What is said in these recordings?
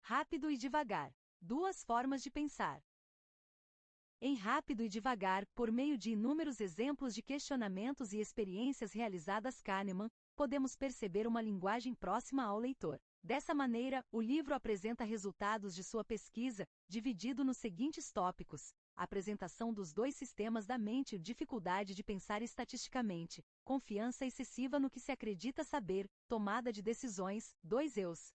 Rápido e devagar. Duas formas de pensar. Em Rápido e Devagar, por meio de inúmeros exemplos de questionamentos e experiências realizadas Kahneman, podemos perceber uma linguagem próxima ao leitor. Dessa maneira, o livro apresenta resultados de sua pesquisa, dividido nos seguintes tópicos: apresentação dos dois sistemas da mente, dificuldade de pensar estatisticamente, confiança excessiva no que se acredita saber, tomada de decisões, dois eus.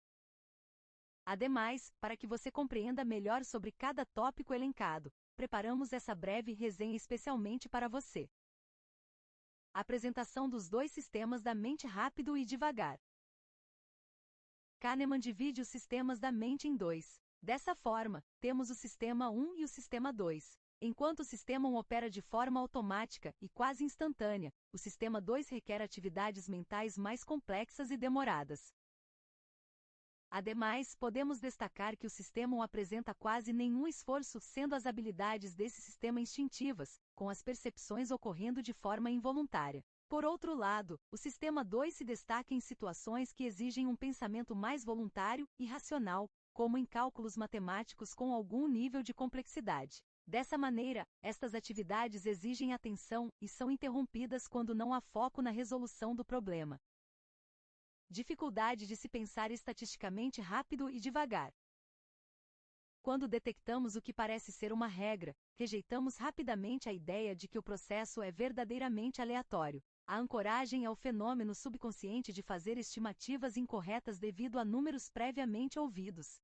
Ademais, para que você compreenda melhor sobre cada tópico elencado, preparamos essa breve resenha especialmente para você. Apresentação dos dois sistemas da mente rápido e devagar. Kahneman divide os sistemas da mente em dois. Dessa forma, temos o sistema 1 e o sistema 2. Enquanto o sistema 1 opera de forma automática e quase instantânea, o sistema 2 requer atividades mentais mais complexas e demoradas. Ademais, podemos destacar que o sistema 1 apresenta quase nenhum esforço, sendo as habilidades desse sistema instintivas, com as percepções ocorrendo de forma involuntária. Por outro lado, o sistema 2 se destaca em situações que exigem um pensamento mais voluntário e racional, como em cálculos matemáticos com algum nível de complexidade. Dessa maneira, estas atividades exigem atenção e são interrompidas quando não há foco na resolução do problema. Dificuldade de se pensar estatisticamente rápido e devagar. Quando detectamos o que parece ser uma regra, rejeitamos rapidamente a ideia de que o processo é verdadeiramente aleatório. A ancoragem é o fenômeno subconsciente de fazer estimativas incorretas devido a números previamente ouvidos.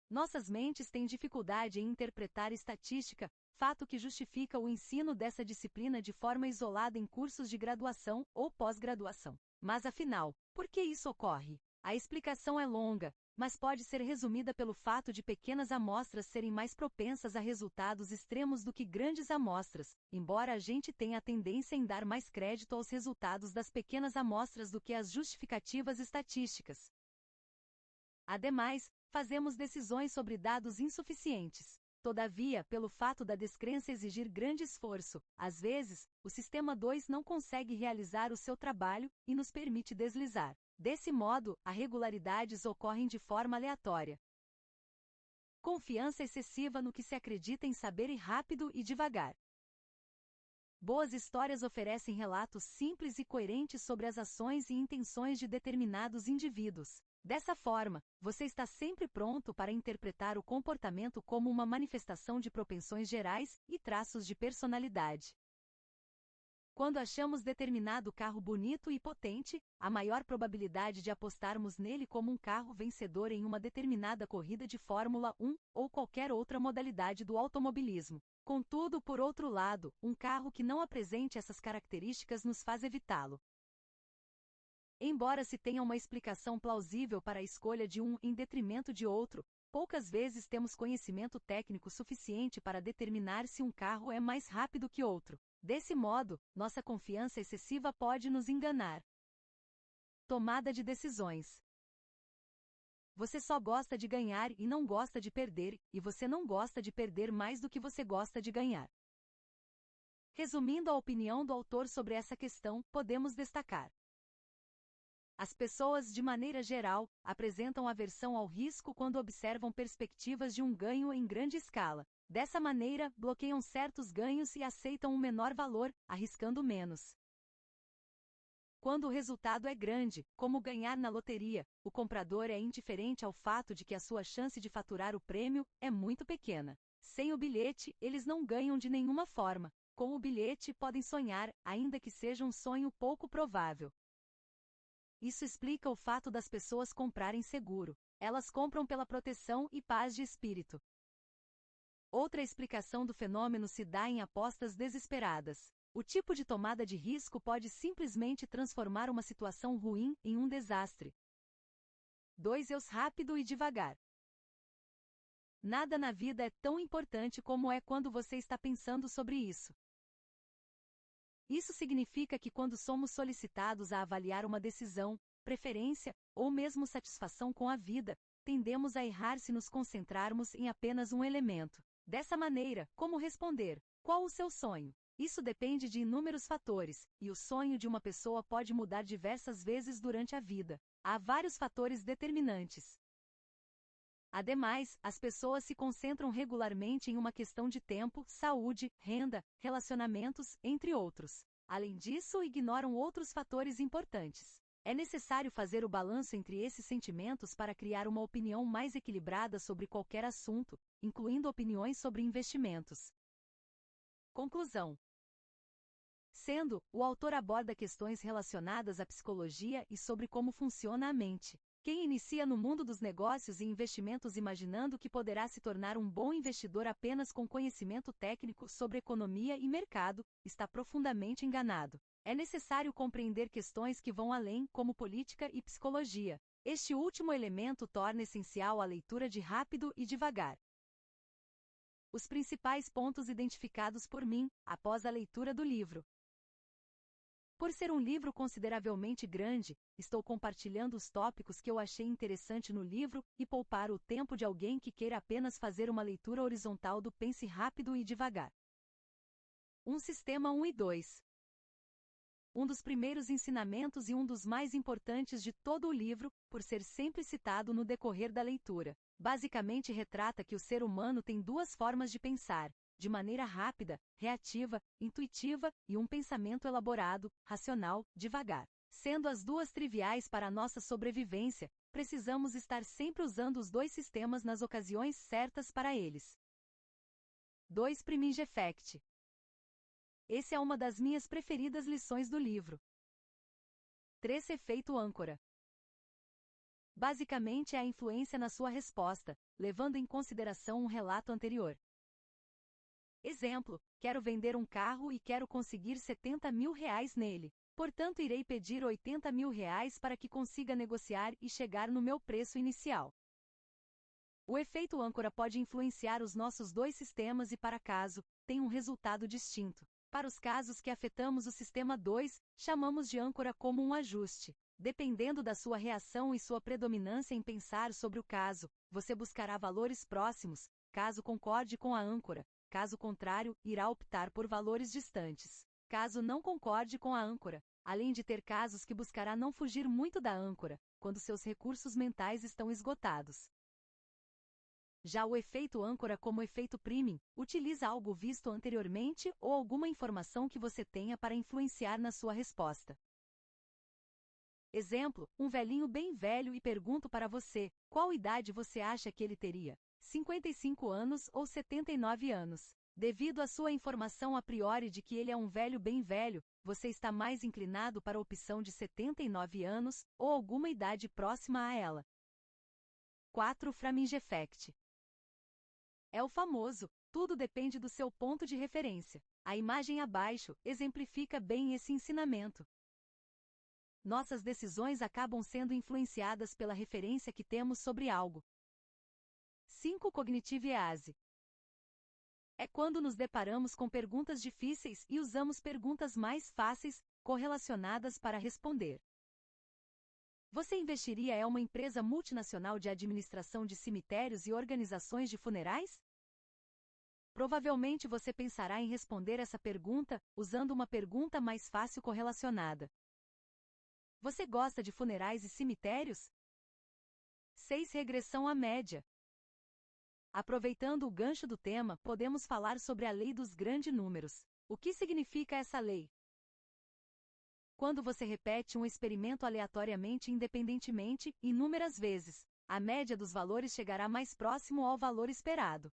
Nossas mentes têm dificuldade em interpretar estatística, fato que justifica o ensino dessa disciplina de forma isolada em cursos de graduação ou pós-graduação. Mas afinal, por que isso ocorre? A explicação é longa, mas pode ser resumida pelo fato de pequenas amostras serem mais propensas a resultados extremos do que grandes amostras, embora a gente tenha a tendência em dar mais crédito aos resultados das pequenas amostras do que às justificativas estatísticas. Ademais, fazemos decisões sobre dados insuficientes. Todavia, pelo fato da descrença exigir grande esforço, às vezes, o sistema 2 não consegue realizar o seu trabalho e nos permite deslizar. Desse modo, as regularidades ocorrem de forma aleatória. Confiança excessiva no que se acredita em saber e rápido e devagar. Boas histórias oferecem relatos simples e coerentes sobre as ações e intenções de determinados indivíduos. Dessa forma, você está sempre pronto para interpretar o comportamento como uma manifestação de propensões gerais e traços de personalidade. Quando achamos determinado carro bonito e potente, há maior probabilidade de apostarmos nele como um carro vencedor em uma determinada corrida de Fórmula 1 ou qualquer outra modalidade do automobilismo. Contudo, por outro lado, um carro que não apresente essas características nos faz evitá-lo. Embora se tenha uma explicação plausível para a escolha de um em detrimento de outro, poucas vezes temos conhecimento técnico suficiente para determinar se um carro é mais rápido que outro. Desse modo, nossa confiança excessiva pode nos enganar. Tomada de decisões. Você só gosta de ganhar e não gosta de perder, e você não gosta de perder mais do que você gosta de ganhar. Resumindo a opinião do autor sobre essa questão, podemos destacar: as pessoas, de maneira geral, apresentam aversão ao risco quando observam perspectivas de um ganho em grande escala. Dessa maneira, bloqueiam certos ganhos e aceitam um menor valor, arriscando menos. Quando o resultado é grande, como ganhar na loteria, o comprador é indiferente ao fato de que a sua chance de faturar o prêmio é muito pequena. Sem o bilhete, eles não ganham de nenhuma forma. Com o bilhete, podem sonhar, ainda que seja um sonho pouco provável. Isso explica o fato das pessoas comprarem seguro. Elas compram pela proteção e paz de espírito. Outra explicação do fenômeno se dá em apostas desesperadas. O tipo de tomada de risco pode simplesmente transformar uma situação ruim em um desastre. 2 eus rápido e devagar. Nada na vida é tão importante como é quando você está pensando sobre isso. Isso significa que quando somos solicitados a avaliar uma decisão, preferência, ou mesmo satisfação com a vida, tendemos a errar se nos concentrarmos em apenas um elemento. Dessa maneira, como responder? Qual o seu sonho? Isso depende de inúmeros fatores, e o sonho de uma pessoa pode mudar diversas vezes durante a vida. Há vários fatores determinantes. Ademais, as pessoas se concentram regularmente em uma questão de tempo, saúde, renda, relacionamentos, entre outros. Além disso, ignoram outros fatores importantes. É necessário fazer o balanço entre esses sentimentos para criar uma opinião mais equilibrada sobre qualquer assunto, incluindo opiniões sobre investimentos. Conclusão. Sendo, o autor aborda questões relacionadas à psicologia e sobre como funciona a mente. Quem inicia no mundo dos negócios e investimentos imaginando que poderá se tornar um bom investidor apenas com conhecimento técnico sobre economia e mercado, está profundamente enganado. É necessário compreender questões que vão além, como política e psicologia. Este último elemento torna essencial a leitura de rápido e devagar. Os principais pontos identificados por mim, após a leitura do livro. Por ser um livro consideravelmente grande, estou compartilhando os tópicos que eu achei interessante no livro e poupar o tempo de alguém que queira apenas fazer uma leitura horizontal do Pense Rápido e Devagar. Sistema 1 e 2. Um dos primeiros ensinamentos e um dos mais importantes de todo o livro, por ser sempre citado no decorrer da leitura. Basicamente retrata que o ser humano tem duas formas de pensar, de maneira rápida, reativa, intuitiva, e um pensamento elaborado, racional, devagar. Sendo as duas triviais para a nossa sobrevivência, precisamos estar sempre usando os dois sistemas nas ocasiões certas para eles. 2. Priminge Effect. Essa é uma das minhas preferidas lições do livro. 3. Efeito âncora. Basicamente é a influência na sua resposta, levando em consideração um relato anterior. Exemplo, quero vender um carro e quero conseguir R$70 mil nele. Portanto irei pedir R$80 mil para que consiga negociar e chegar no meu preço inicial. O efeito âncora pode influenciar os nossos dois sistemas e para caso, tem um resultado distinto. Para os casos que afetamos o sistema 2, chamamos de âncora como um ajuste. Dependendo da sua reação e sua predominância em pensar sobre o caso, você buscará valores próximos, caso concorde com a âncora. Caso contrário, irá optar por valores distantes. Caso não concorde com a âncora, além de ter casos que buscará não fugir muito da âncora, quando seus recursos mentais estão esgotados. Já o efeito âncora como efeito priming, utiliza algo visto anteriormente ou alguma informação que você tenha para influenciar na sua resposta. Exemplo, um velhinho bem velho e pergunto para você, qual idade você acha que ele teria? 55 anos ou 79 anos. Devido à sua informação a priori de que ele é um velho bem velho, você está mais inclinado para a opção de 79 anos ou alguma idade próxima a ela. 4. Framing Effect. É o famoso, tudo depende do seu ponto de referência. A imagem abaixo exemplifica bem esse ensinamento. Nossas decisões acabam sendo influenciadas pela referência que temos sobre algo. 5. Cognitive Ease. É quando nos deparamos com perguntas difíceis e usamos perguntas mais fáceis, correlacionadas para responder. Você investiria em uma empresa multinacional de administração de cemitérios e organizações de funerais? Provavelmente você pensará em responder essa pergunta, usando uma pergunta mais fácil correlacionada. Você gosta de funerais e cemitérios? 6. Regressão à média. Aproveitando o gancho do tema, podemos falar sobre a lei dos grandes números. O que significa essa lei? Quando você repete um experimento aleatoriamente independentemente, inúmeras vezes, a média dos valores chegará mais próximo ao valor esperado.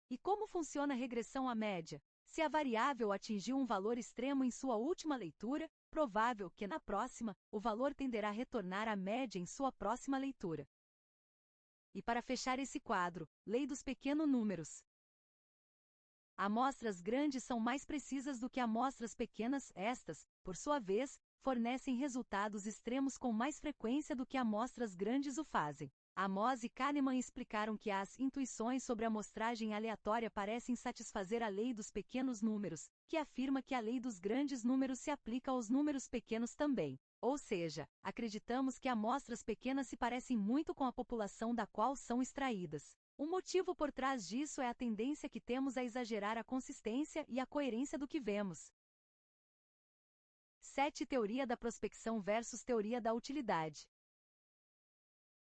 E como funciona a regressão à média? Se a variável atingiu um valor extremo em sua última leitura, provável que na próxima, o valor tenderá a retornar à média em sua próxima leitura. E para fechar esse quadro, lei dos pequenos números. Amostras grandes são mais precisas do que amostras pequenas, estas, por sua vez, fornecem resultados extremos com mais frequência do que amostras grandes o fazem. Amos e Kahneman explicaram que as intuições sobre a amostragem aleatória parecem satisfazer a lei dos pequenos números, que afirma que a lei dos grandes números se aplica aos números pequenos também. Ou seja, acreditamos que amostras pequenas se parecem muito com a população da qual são extraídas. O motivo por trás disso é a tendência que temos a exagerar a consistência e a coerência do que vemos. 7. Teoria da prospecção versus teoria da utilidade.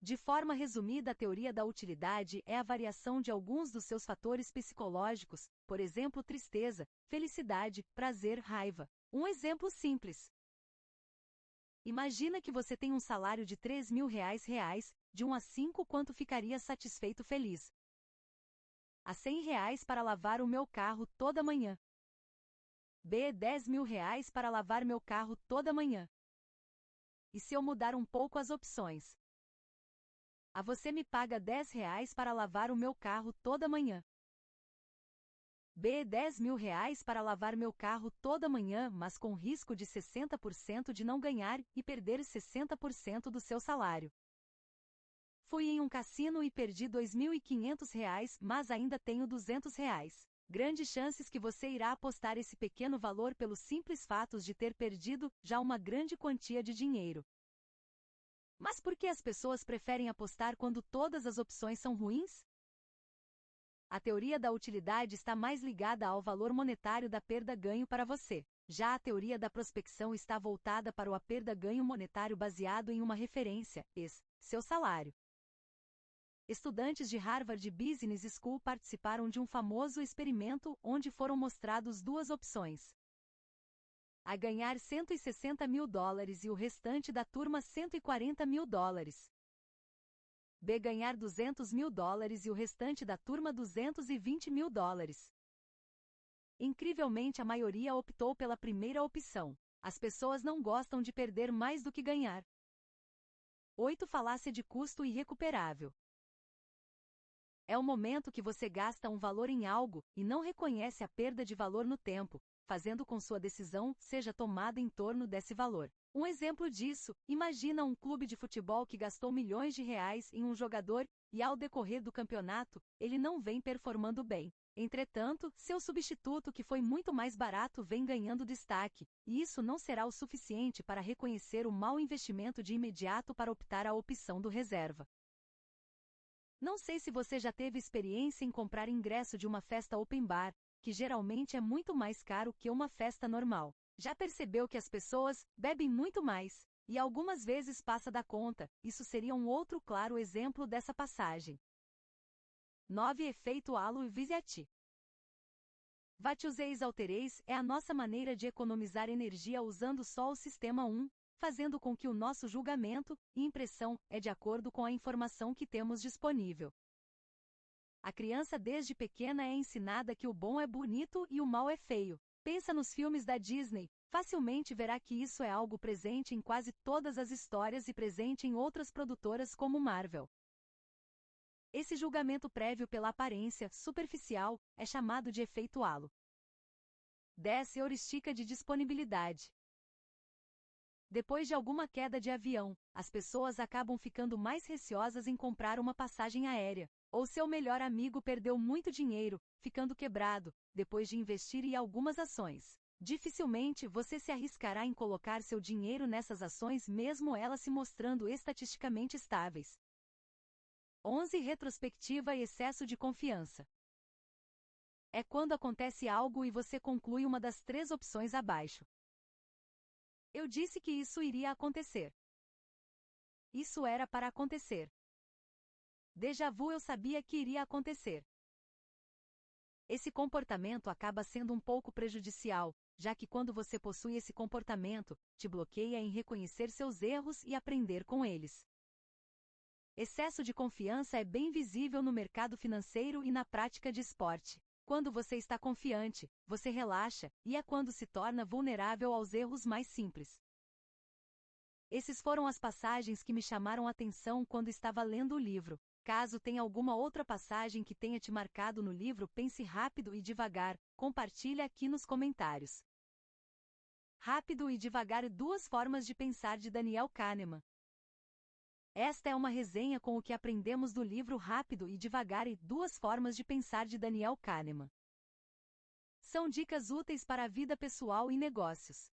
De forma resumida, a teoria da utilidade é a variação de alguns dos seus fatores psicológicos, por exemplo, tristeza, felicidade, prazer, raiva. Um exemplo simples. Imagina que você tem um salário de R$ 3.000, de 1 a 5 quanto ficaria satisfeito feliz. A R$ 100 para lavar o meu carro toda manhã. B. R$ 10.000 para lavar meu carro toda manhã. E se eu mudar um pouco as opções? A você me paga R$ 10 para lavar o meu carro toda manhã. B. R$ 10.000 para lavar meu carro toda manhã, mas com risco de 60% de não ganhar e perder 60% do seu salário. Fui em um cassino e perdi R$ 2.500, mas ainda tenho R$ 200. Grandes chances que você irá apostar esse pequeno valor pelos simples fatos de ter perdido já uma grande quantia de dinheiro. Mas por que as pessoas preferem apostar quando todas as opções são ruins? A teoria da utilidade está mais ligada ao valor monetário da perda-ganho para você. Já a teoria da prospecção está voltada para o perda-ganho monetário baseado em uma referência, seu salário. Estudantes de Harvard Business School participaram de um famoso experimento onde foram mostrados duas opções. A ganhar $160.000 e o restante da turma $140.000. B. Ganhar $200.000 e o restante da turma $220.000. Incrivelmente, a maioria optou pela primeira opção. As pessoas não gostam de perder mais do que ganhar. 8. Falácia de custo irrecuperável. É o momento que você gasta um valor em algo e não reconhece a perda de valor no tempo, fazendo com sua decisão seja tomada em torno desse valor. Um exemplo disso, imagina um clube de futebol que gastou milhões de reais em um jogador e, ao decorrer do campeonato, ele não vem performando bem. Entretanto, seu substituto, que foi muito mais barato, vem ganhando destaque, e isso não será o suficiente para reconhecer o mau investimento de imediato para optar a opção do reserva. Não sei se você já teve experiência em comprar ingresso de uma festa open bar, que geralmente é muito mais caro que uma festa normal. Já percebeu que as pessoas bebem muito mais, e algumas vezes passa da conta? Isso seria um outro claro exemplo dessa passagem. 9. Efeito halo visiati. Vatiuseis altereis é a nossa maneira de economizar energia usando só o sistema 1, fazendo com que o nosso julgamento e impressão é de acordo com a informação que temos disponível. A criança desde pequena é ensinada que o bom é bonito e o mal é feio. Pensa nos filmes da Disney, facilmente verá que isso é algo presente em quase todas as histórias e presente em outras produtoras como Marvel. Esse julgamento prévio pela aparência superficial é chamado de efeito halo. 10. Heurística de disponibilidade. Depois de alguma queda de avião, as pessoas acabam ficando mais receosas em comprar uma passagem aérea. Ou seu melhor amigo perdeu muito dinheiro, ficando quebrado, depois de investir em algumas ações. Dificilmente você se arriscará em colocar seu dinheiro nessas ações mesmo elas se mostrando estatisticamente estáveis. 11. Retrospectiva e excesso de confiança. É quando acontece algo e você conclui uma das três opções abaixo. Eu disse que isso iria acontecer. Isso era para acontecer. Déjà vu, eu sabia que iria acontecer. Esse comportamento acaba sendo um pouco prejudicial, já que quando você possui esse comportamento, te bloqueia em reconhecer seus erros e aprender com eles. Excesso de confiança é bem visível no mercado financeiro e na prática de esporte. Quando você está confiante, você relaxa, e é quando se torna vulnerável aos erros mais simples. Esses foram as passagens que me chamaram a atenção quando estava lendo o livro. Caso tenha alguma outra passagem que tenha te marcado no livro, pense rápido e devagar, compartilhe aqui nos comentários. Rápido e devagar, duas formas de pensar de Daniel Kahneman. Esta é uma resenha com o que aprendemos do livro Rápido e Devagar e Duas Formas de Pensar de Daniel Kahneman. São dicas úteis para a vida pessoal e negócios.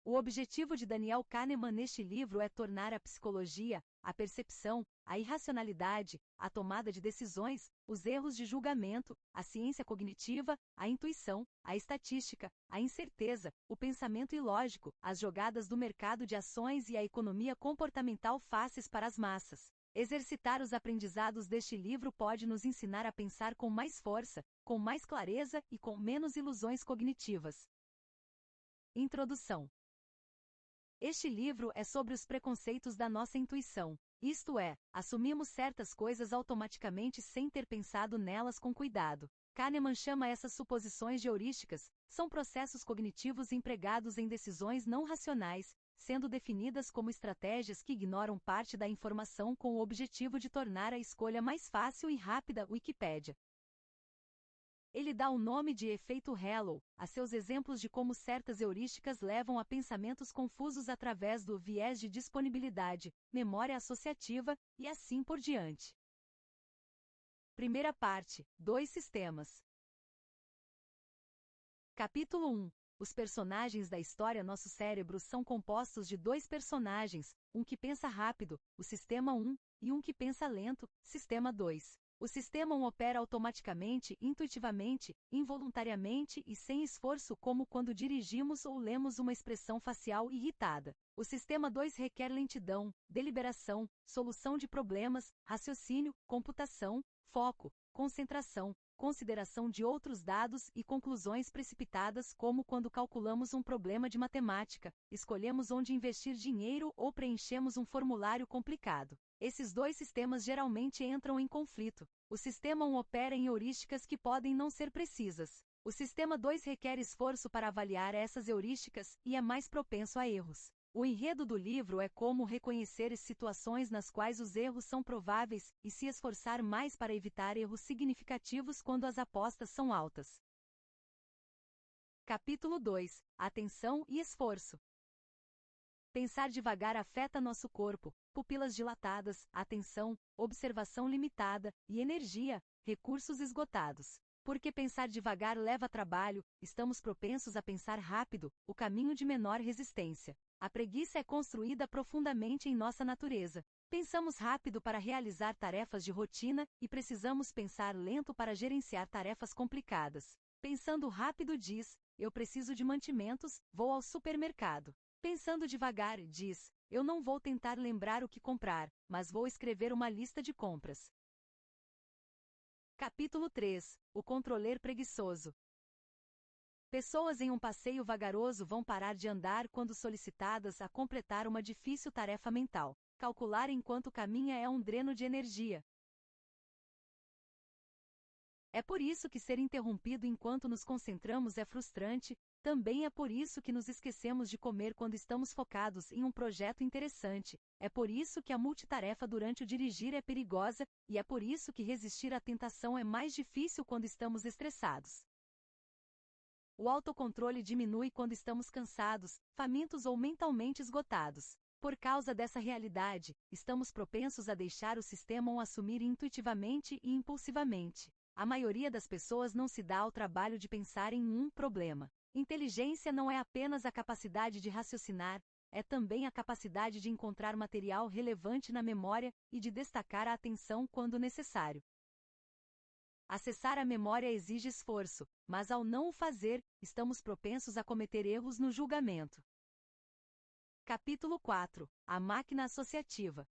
O objetivo de Daniel Kahneman neste livro é tornar a psicologia, a percepção, a irracionalidade, a tomada de decisões, os erros de julgamento, a ciência cognitiva, a intuição, a estatística, a incerteza, o pensamento ilógico, as jogadas do mercado de ações e a economia comportamental fáceis para as massas. Exercitar os aprendizados deste livro pode nos ensinar a pensar com mais força, com mais clareza e com menos ilusões cognitivas. Introdução. Este livro é sobre os preconceitos da nossa intuição, isto é, assumimos certas coisas automaticamente sem ter pensado nelas com cuidado. Kahneman chama essas suposições de heurísticas, são processos cognitivos empregados em decisões não racionais, sendo definidas como estratégias que ignoram parte da informação com o objetivo de tornar a escolha mais fácil e rápida. Wikipédia. Ele dá o nome de efeito Halo a seus exemplos de como certas heurísticas levam a pensamentos confusos através do viés de disponibilidade, memória associativa, e assim por diante. Primeira parte, 2 sistemas. Capítulo 1. Os personagens da história. Nosso cérebro são compostos de 2 personagens, um que pensa rápido, o sistema 1, e um que pensa lento, sistema 2. O sistema 1 opera automaticamente, intuitivamente, involuntariamente e sem esforço, como quando dirigimos ou lemos uma expressão facial irritada. O sistema 2 requer lentidão, deliberação, solução de problemas, raciocínio, computação, foco, concentração, consideração de outros dados e conclusões precipitadas, como quando calculamos um problema de matemática, escolhemos onde investir dinheiro ou preenchemos um formulário complicado. Esses 2 sistemas geralmente entram em conflito. O sistema 1 opera em heurísticas que podem não ser precisas. O sistema 2 requer esforço para avaliar essas heurísticas e é mais propenso a erros. O enredo do livro é como reconhecer situações nas quais os erros são prováveis e se esforçar mais para evitar erros significativos quando as apostas são altas. Capítulo 2. Atenção e esforço. Pensar devagar afeta nosso corpo, pupilas dilatadas, atenção, observação limitada e energia, recursos esgotados. Porque pensar devagar leva trabalho, estamos propensos a pensar rápido, o caminho de menor resistência. A preguiça é construída profundamente em nossa natureza. Pensamos rápido para realizar tarefas de rotina e precisamos pensar lento para gerenciar tarefas complicadas. Pensando rápido diz, eu preciso de mantimentos, vou ao supermercado. Pensando devagar diz, eu não vou tentar lembrar o que comprar, mas vou escrever uma lista de compras. Capítulo 3. O controler preguiçoso. Pessoas em um passeio vagaroso vão parar de andar quando solicitadas a completar uma difícil tarefa mental. Calcular enquanto caminha é um dreno de energia. É por isso que ser interrompido enquanto nos concentramos é frustrante, também é por isso que nos esquecemos de comer quando estamos focados em um projeto interessante, é por isso que a multitarefa durante o dirigir é perigosa, e é por isso que resistir à tentação é mais difícil quando estamos estressados. O autocontrole diminui quando estamos cansados, famintos ou mentalmente esgotados. Por causa dessa realidade, estamos propensos a deixar o sistema 1 assumir intuitivamente e impulsivamente. A maioria das pessoas não se dá ao trabalho de pensar em um problema. Inteligência não é apenas a capacidade de raciocinar, é também a capacidade de encontrar material relevante na memória e de destacar a atenção quando necessário. Acessar a memória exige esforço, mas ao não o fazer, estamos propensos a cometer erros no julgamento. Capítulo 4. A máquina associativa.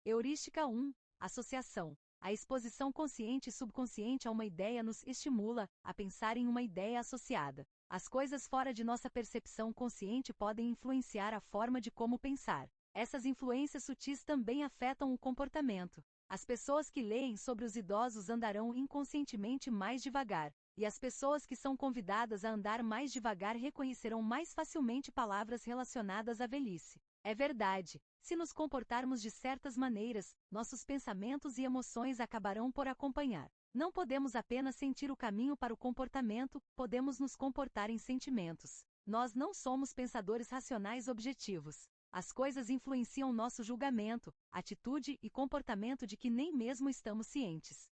Heurística 1. Associação. A exposição consciente e subconsciente a uma ideia nos estimula a pensar em uma ideia associada. As coisas fora de nossa percepção consciente podem influenciar a forma de como pensar. Essas influências sutis também afetam o comportamento. As pessoas que leem sobre os idosos andarão inconscientemente mais devagar, e as pessoas que são convidadas a andar mais devagar reconhecerão mais facilmente palavras relacionadas à velhice. É verdade, se nos comportarmos de certas maneiras, nossos pensamentos e emoções acabarão por acompanhar. Não podemos apenas sentir o caminho para o comportamento, podemos nos comportar em sentimentos. Nós não somos pensadores racionais objetivos. As coisas influenciam nosso julgamento, atitude e comportamento de que nem mesmo estamos cientes.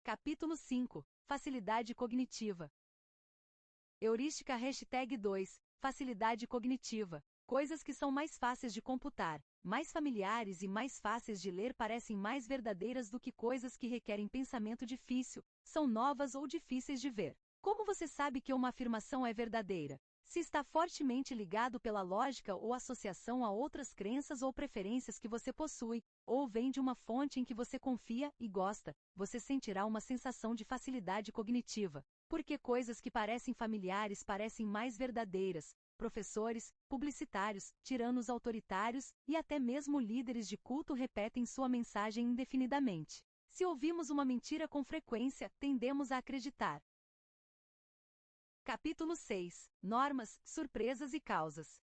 Capítulo 5. Facilidade cognitiva. Heurística #2. Facilidade cognitiva. Coisas que são mais fáceis de computar, mais familiares e mais fáceis de ler parecem mais verdadeiras do que coisas que requerem pensamento difícil, são novas ou difíceis de ver. Como você sabe que uma afirmação é verdadeira? Se está fortemente ligado pela lógica ou associação a outras crenças ou preferências que você possui, ou vem de uma fonte em que você confia e gosta, você sentirá uma sensação de facilidade cognitiva. Porque coisas que parecem familiares parecem mais verdadeiras. Professores, publicitários, tiranos autoritários e até mesmo líderes de culto repetem sua mensagem indefinidamente. Se ouvimos uma mentira com frequência, tendemos a acreditar. Capítulo 6. Normas, surpresas e causas.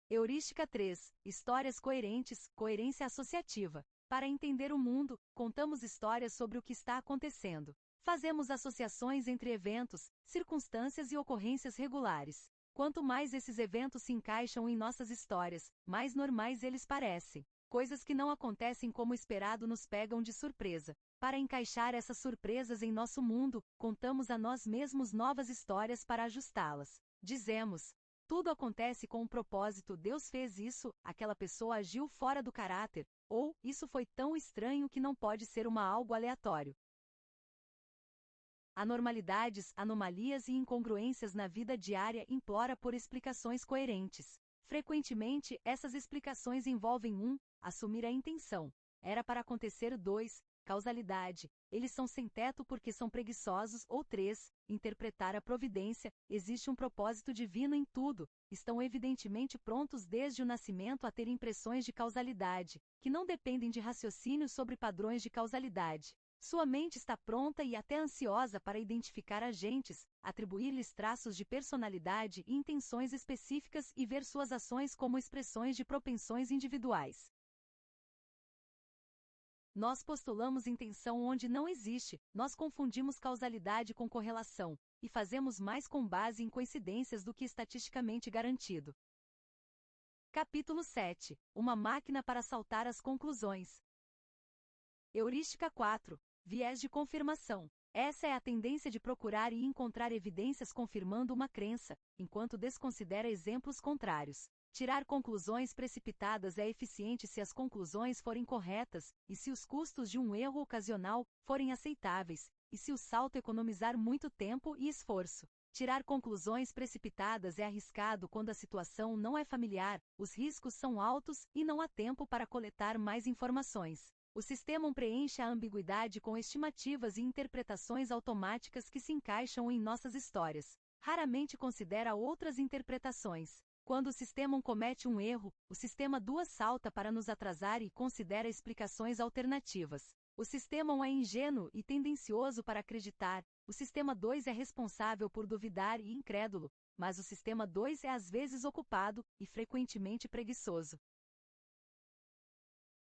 Heurística 3. Histórias coerentes, coerência associativa. Para entender o mundo, contamos histórias sobre o que está acontecendo. Fazemos associações entre eventos, circunstâncias e ocorrências regulares. Quanto mais esses eventos se encaixam em nossas histórias, mais normais eles parecem. Coisas que não acontecem como esperado nos pegam de surpresa. Para encaixar essas surpresas em nosso mundo, contamos a nós mesmos novas histórias para ajustá-las. Dizemos: tudo acontece com um propósito, Deus fez isso, aquela pessoa agiu fora do caráter, ou isso foi tão estranho que não pode ser algo aleatório. Anormalidades, anomalias e incongruências na vida diária implora por explicações coerentes. Frequentemente, essas explicações envolvem assumir a intenção. Era para acontecer. 2, causalidade. Eles são sem teto porque são preguiçosos. Ou 3, interpretar a providência. Existe um propósito divino em tudo. Estão evidentemente prontos desde o nascimento a ter impressões de causalidade, que não dependem de raciocínio sobre padrões de causalidade. Sua mente está pronta e até ansiosa para identificar agentes, atribuir-lhes traços de personalidade e intenções específicas e ver suas ações como expressões de propensões individuais. Nós postulamos intenção onde não existe, nós confundimos causalidade com correlação, e fazemos mais com base em coincidências do que estatisticamente garantido. Capítulo 7. Uma máquina para saltar às conclusões. Heurística 4. Viés de confirmação. Essa é a tendência de procurar e encontrar evidências confirmando uma crença, enquanto desconsidera exemplos contrários. Tirar conclusões precipitadas é eficiente se as conclusões forem corretas, e se os custos de um erro ocasional forem aceitáveis, e se o salto economizar muito tempo e esforço. Tirar conclusões precipitadas é arriscado quando a situação não é familiar, os riscos são altos e não há tempo para coletar mais informações. O sistema preenche a ambiguidade com estimativas e interpretações automáticas que se encaixam em nossas histórias. Raramente considera outras interpretações. Quando o sistema comete um erro, o sistema 2 salta para nos atrasar e considera explicações alternativas. O sistema 1 é ingênuo e tendencioso para acreditar, o sistema 2 é responsável por duvidar e incrédulo, mas o sistema 2 é às vezes ocupado e frequentemente preguiçoso.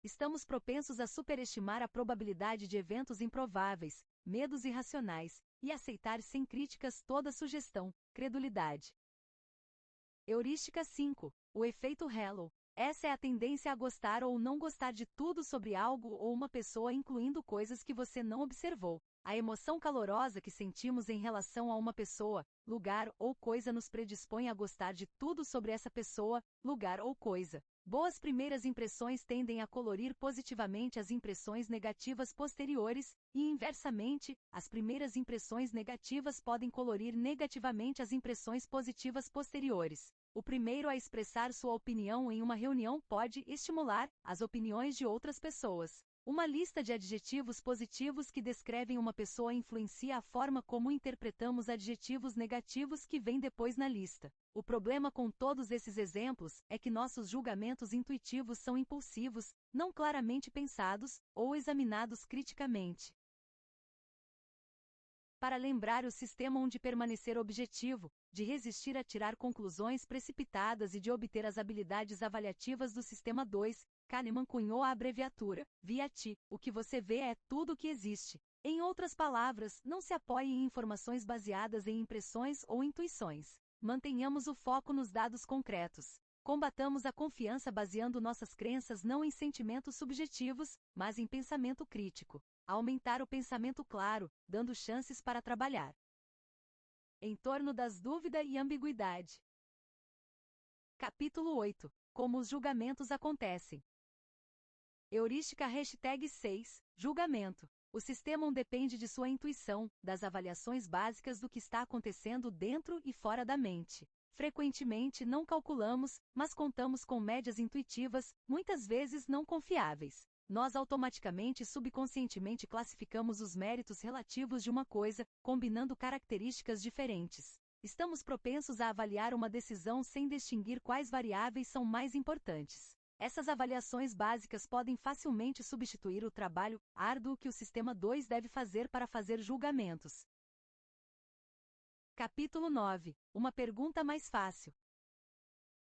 Estamos propensos a superestimar a probabilidade de eventos improváveis, medos irracionais, e aceitar sem críticas toda sugestão, credulidade. Heurística 5. O efeito halo. Essa é a tendência a gostar ou não gostar de tudo sobre algo ou uma pessoa, incluindo coisas que você não observou. A emoção calorosa que sentimos em relação a uma pessoa, lugar ou coisa nos predispõe a gostar de tudo sobre essa pessoa, lugar ou coisa. Boas primeiras impressões tendem a colorir positivamente as impressões negativas posteriores, e inversamente, as primeiras impressões negativas podem colorir negativamente as impressões positivas posteriores. O primeiro a expressar sua opinião em uma reunião pode estimular as opiniões de outras pessoas. Uma lista de adjetivos positivos que descrevem uma pessoa influencia a forma como interpretamos adjetivos negativos que vêm depois na lista. O problema com todos esses exemplos é que nossos julgamentos intuitivos são impulsivos, não claramente pensados ou examinados criticamente. Para lembrar o sistema de permanecer objetivo, de resistir a tirar conclusões precipitadas e de obter as habilidades avaliativas do sistema 2, Kahneman cunhou a abreviatura VIAT. O que você vê é tudo o que existe. Em outras palavras, não se apoie em informações baseadas em impressões ou intuições. Mantenhamos o foco nos dados concretos. Combatamos a confiança baseando nossas crenças não em sentimentos subjetivos, mas em pensamento crítico. Aumentar o pensamento claro, dando chances para trabalhar. Em torno das dúvida e ambiguidade. Capítulo 8. Como os julgamentos acontecem. Heurística #6. Julgamento. O sistema depende de sua intuição, das avaliações básicas do que está acontecendo dentro e fora da mente. Frequentemente não calculamos, mas contamos com médias intuitivas, muitas vezes não confiáveis. Nós automaticamente e subconscientemente classificamos os méritos relativos de uma coisa, combinando características diferentes. Estamos propensos a avaliar uma decisão sem distinguir quais variáveis são mais importantes. Essas avaliações básicas podem facilmente substituir o trabalho árduo que o Sistema 2 deve fazer para fazer julgamentos. Capítulo 9. Uma pergunta mais fácil.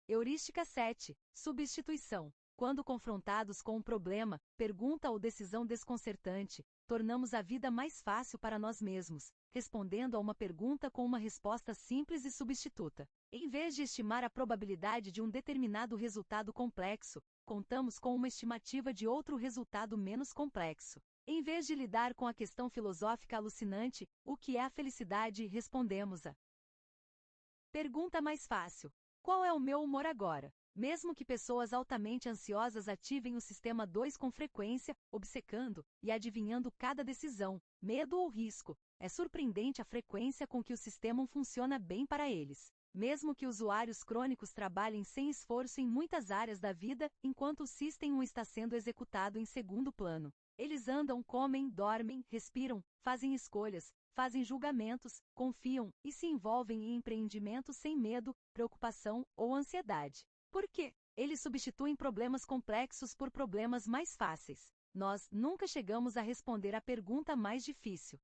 Heurística 7. Substituição. Quando confrontados com um problema, pergunta ou decisão desconcertante, tornamos a vida mais fácil para nós mesmos, respondendo a uma pergunta com uma resposta simples e substituta. Em vez de estimar a probabilidade de um determinado resultado complexo, contamos com uma estimativa de outro resultado menos complexo. Em vez de lidar com a questão filosófica alucinante, o que é a felicidade, respondemos a pergunta mais fácil: qual é o meu humor agora? Mesmo que pessoas altamente ansiosas ativem o sistema 2 com frequência, obcecando e adivinhando cada decisão, medo ou risco, é surpreendente a frequência com que o sistema funciona bem para eles. Mesmo que usuários crônicos trabalhem sem esforço em muitas áreas da vida, enquanto o System 1 está sendo executado em segundo plano. Eles andam, comem, dormem, respiram, fazem escolhas, fazem julgamentos, confiam e se envolvem em empreendimentos sem medo, preocupação ou ansiedade. Por quê? Eles substituem problemas complexos por problemas mais fáceis. Nós nunca chegamos a responder a pergunta mais difícil: